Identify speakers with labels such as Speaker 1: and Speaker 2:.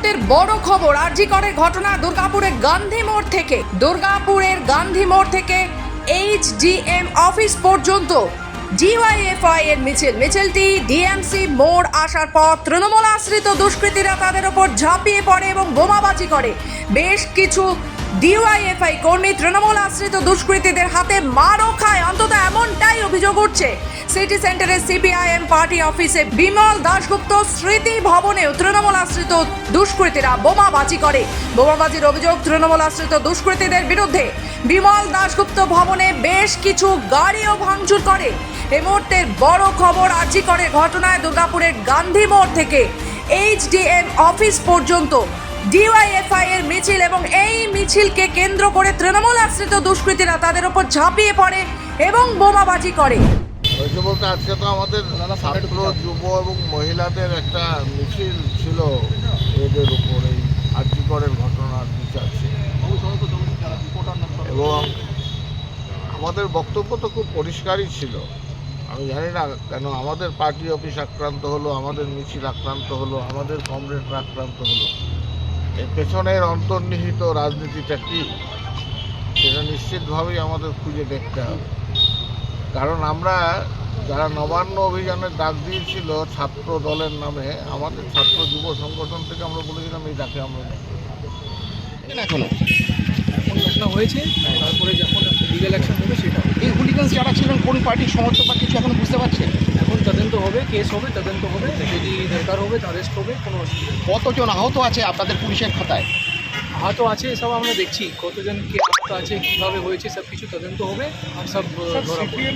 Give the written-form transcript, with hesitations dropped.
Speaker 1: মুহূর্তের বড় খবর আরজি করের ঘটনা দুর্গাপুরের গান্ধী মোড় থেকে এইচডিএম অফিস পর্যন্ত ডিওয়াইএফআই এর মিছিলটি ডিএমসি মোড় আসার পর তৃণমূল আশ্রিত দুষ্কৃতীরা তাদের ওপর ঝাঁপিয়ে পড়ে এবং বোমাবাজি করে। বেশ কিছু ডিওয়াইএফআই কর্মী তৃণমূল আশ্রিত দুষ্কৃতীদের হাতে মারও খায়, অন্তত এমনটাই অভিযোগ উঠছে। সিটি সেন্টারের সিপিআইএম পার্টি অফিসে বিমল দাশগুপ্ত স্মৃতি ভবনেও তৃণমূল আশ্রিত দুষ্কৃতীরা বোমাবাজি করে। বোমাবাজির অভিযোগ তৃণমূল আশ্রিত দুষ্কৃতীদের বিরুদ্ধে। বিমল দাশগুপ্ত ভবনে বেশ কিছু গাড়িও ভাঙচুর করে। এই মুহূর্তের বড় খবর আরজি করের ঘটনায় দুর্গাপুরের গান্ধী মোড় থেকে এইচডিএম অফিস পর্যন্ত ডিওয়াইএফআই এর মিছিল এবং এই মিছিলকে কেন্দ্র করে তৃণমূল আশ্রিত দুষ্কৃতীরা তাদের উপর ঝাঁপিয়ে পড়ে এবং বোমাবাজি করে।
Speaker 2: বলতে আজকে তো আমাদের ছাত্র যুব এবং মহিলাদের একটা মিছিল ছিল এদের উপর, এই আরজি করের ঘটনার বিচার ছিল এবং আমাদের বক্তব্য তো খুব পরিষ্কারই ছিল। আমি জানি না কেন আমাদের পার্টি অফিস আক্রান্ত হলো, আমাদের মিছিল আক্রান্ত হলো, আমাদের কমরেডরা আক্রান্ত হলো। এর পেছনের অন্তর্নিহিত রাজনীতিটা কী সেটা নিশ্চিতভাবেই আমাদের খুঁজে দেখতে হবে। কারণ আমরা যারা নবান্ন অভিযানের ডাক দিয়েছিল ছাত্র দলের নামে, আমাদের ছাত্র যুব সংগঠন থেকে আমরা বলেছিলাম এই ডাকে আমরা
Speaker 3: এখন ঘটনা হয়েছে, তারপরে যখন লিগ্যাল অ্যাকশন হবে সেটা। এই হুলিগান্স যারা ছিলেন কোন পার্টির সমর্থক বা কিছু এখন বুঝতে পারছেন? এখন তদন্ত হবে, কেস হবে, তদন্ত হবে, যদি দরকার হবে অ্যারেস্ট হবে, কোনো অসুবিধা নেই। কতজন আহত আছে আপনাদের পুলিশের খাতায়? আহত আছে সব আমরা দেখছি, কতজন কে আহত আছে, কীভাবে হয়েছে সব কিছু তদন্ত হবে আর সব ধরা পড়বে।